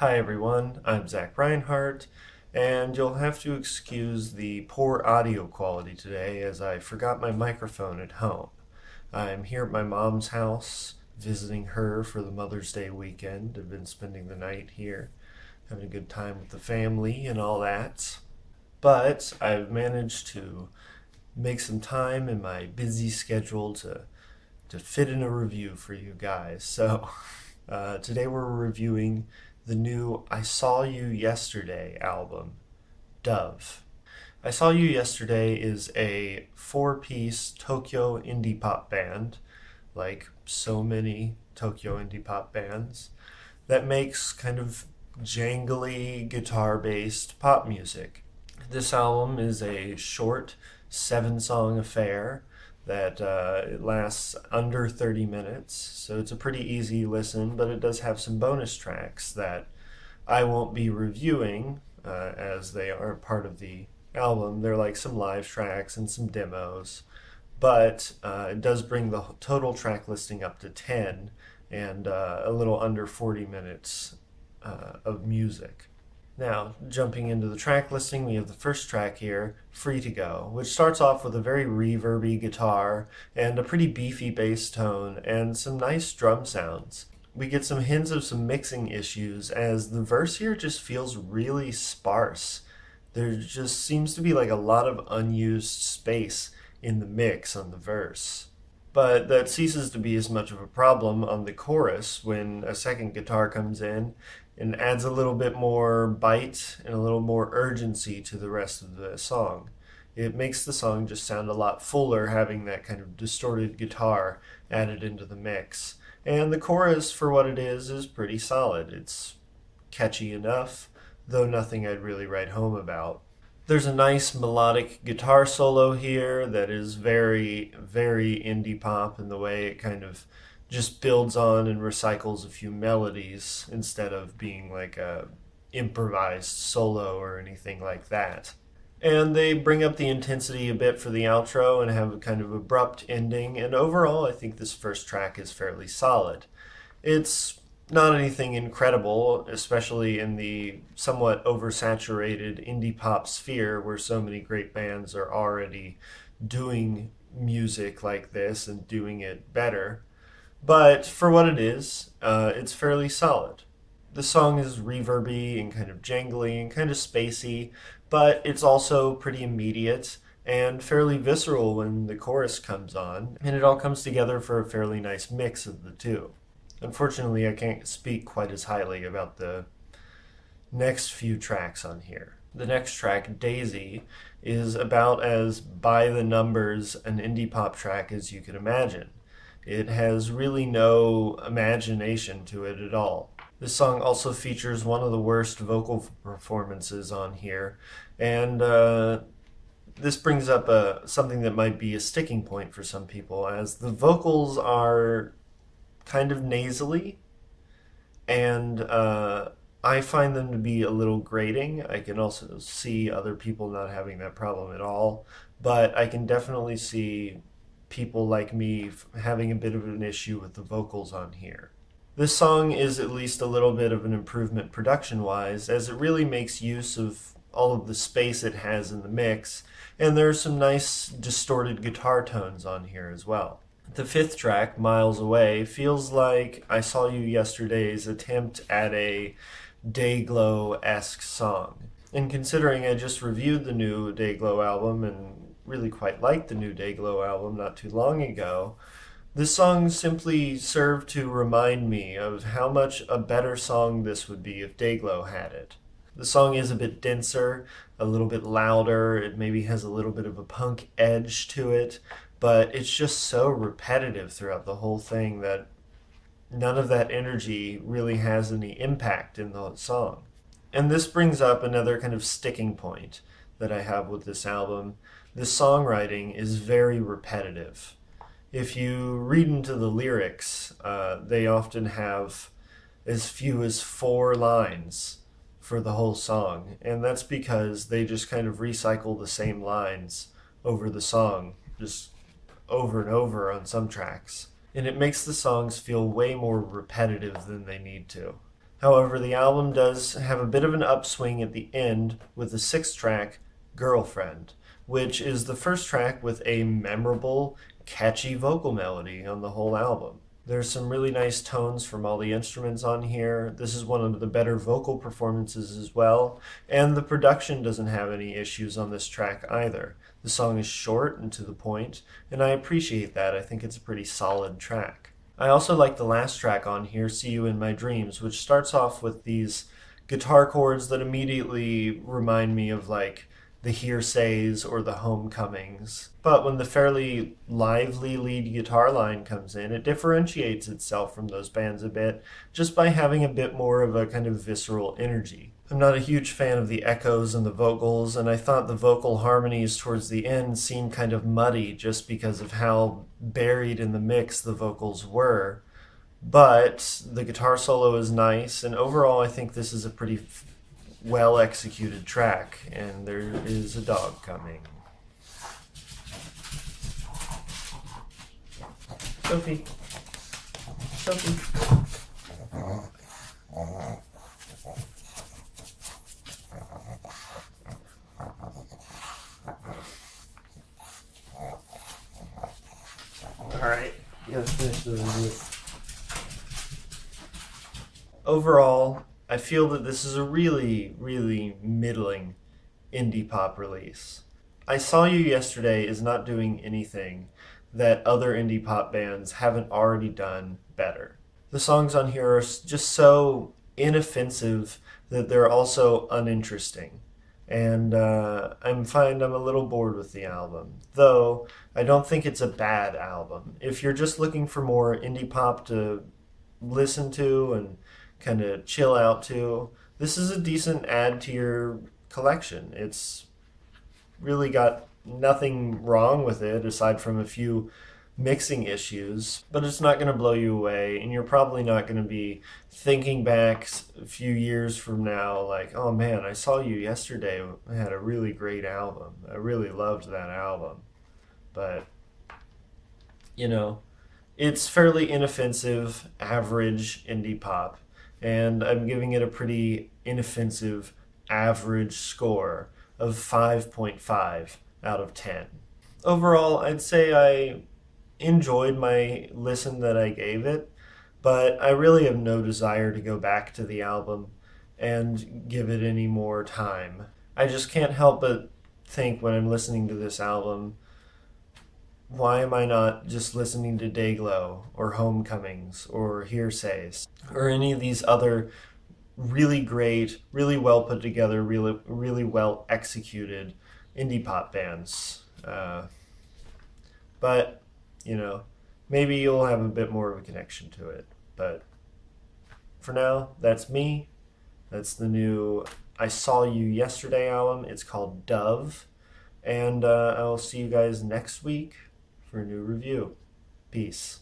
Hi everyone, I'm Zach Reinhardt, and you'll have to excuse the poor audio quality today as I forgot my microphone at home. I'm here at my mom's house, visiting her for the Mother's Day weekend. I've been spending the night here, having a good time with the family and all that. But I've managed to make some time in my busy schedule to fit in a review for you guys. So today we're reviewing the new I Saw You Yesterday album, Dove. I Saw You Yesterday is a four-piece Tokyo indie pop band, like so many Tokyo indie pop bands, that makes kind of jangly guitar-based pop music. This album is a short seven-song affair that it lasts under 30 minutes, so it's a pretty easy listen, but it does have some bonus tracks that I won't be reviewing as they are part of the album. They're like some live tracks and some demos, but it does bring the total track listing up to 10 and a little under 40 minutes of music. Now, jumping into the track listing, we have the first track here, Free to Go, which starts off with a very reverby guitar and a pretty beefy bass tone and some nice drum sounds. We get some hints of some mixing issues as the verse here just feels really sparse. There just seems to be like a lot of unused space in the mix on the verse. But that ceases to be as much of a problem on the chorus when a second guitar comes in and adds a little bit more bite and a little more urgency to the rest of the song. It makes the song just sound a lot fuller having that kind of distorted guitar added into the mix. And the chorus, for what it is pretty solid. It's catchy enough, though nothing I'd really write home about. There's a nice melodic guitar solo here that is very, very indie pop in the way it kind of just builds on and recycles a few melodies instead of being like a improvised solo or anything like that. And they bring up the intensity a bit for the outro and have a kind of abrupt ending, and overall I think this first track is fairly solid. It's not anything incredible, especially in the somewhat oversaturated indie pop sphere where so many great bands are already doing music like this and doing it better. But for what it is, it's fairly solid. The song is reverby and kind of jangly and kind of spacey, but it's also pretty immediate and fairly visceral when the chorus comes on, and it all comes together for a fairly nice mix of the two. Unfortunately, I can't speak quite as highly about the next few tracks on here. The next track, Daisy, is about as by the numbers an indie pop track as you could imagine. It has really no imagination to it at all. This song also features one of the worst vocal performances on here, and this brings up something that might be a sticking point for some people, as the vocals are kind of nasally, and I find them to be a little grating. I can also see other people not having that problem at all, but I can definitely see people like me having a bit of an issue with the vocals on here. This song is at least a little bit of an improvement production-wise, as it really makes use of all of the space it has in the mix, and there are some nice distorted guitar tones on here as well. The fifth track, Miles Away, feels like I Saw You Yesterday's attempt at a Dayglow-esque song. And considering I just reviewed the new Dayglow album and really quite liked the new Dayglow album not too long ago, this song simply served to remind me of how much a better song this would be if Dayglow had it. The song is a bit denser, a little bit louder, it maybe has a little bit of a punk edge to it, but it's just so repetitive throughout the whole thing that none of that energy really has any impact in the song. And this brings up another kind of sticking point that I have with this album. The songwriting is very repetitive. If you read into the lyrics, they often have as few as 4 lines for the whole song, and that's because they just kind of recycle the same lines over the song, just over and over on some tracks. And it makes the songs feel way more repetitive than they need to. However, the album does have a bit of an upswing at the end with the sixth track, Girlfriend, which is the first track with a memorable, catchy vocal melody on the whole album. There's some really nice tones from all the instruments on here. This is one of the better vocal performances as well, and the production doesn't have any issues on this track either. The song is short and to the point, and I appreciate that. I think it's a pretty solid track. I also like the last track on here, See You in My Dreams, which starts off with these guitar chords that immediately remind me of like the Hearsays or the Homecomings. But when the fairly lively lead guitar line comes in, it differentiates itself from those bands a bit just by having a bit more of a kind of visceral energy. I'm not a huge fan of the echoes and the vocals, and I thought the vocal harmonies towards the end seemed kind of muddy just because of how buried in the mix the vocals were. But the guitar solo is nice, and overall I think this is a pretty well executed track, and there is a dog coming. Sophie. Sophie. Alright, let's finish the review. Overall, I feel that this is a really, really middling indie pop release. I Saw You Yesterday is not doing anything that other indie pop bands haven't already done better. The songs on here are just so inoffensive that they're also uninteresting. And I'm a little bored with the album. Though, I don't think it's a bad album. If you're just looking for more indie pop to listen to and kind of chill out to, this is a decent add to your collection. It's really got nothing wrong with it aside from a few mixing issues, but it's not going to blow you away, and you're probably not going to be thinking back a few years from now like, oh man, I Saw You Yesterday had a really great album. I really loved that album. But, it's fairly inoffensive, average indie pop, and I'm giving it a pretty inoffensive, average score of 5.5 out of 10. Overall, I'd say I enjoyed my listen that I gave it, but I really have no desire to go back to the album and give it any more time. I just can't help but think when I'm listening to this album, why am I not just listening to Dayglow or Homecomings or Hearsays or any of these other really great, really well put together, really well executed indie pop bands? But maybe you'll have a bit more of a connection to it. But for now, that's me. That's the new I Saw You Yesterday album. It's called Dove. And I'll see you guys next week for a new review. Peace.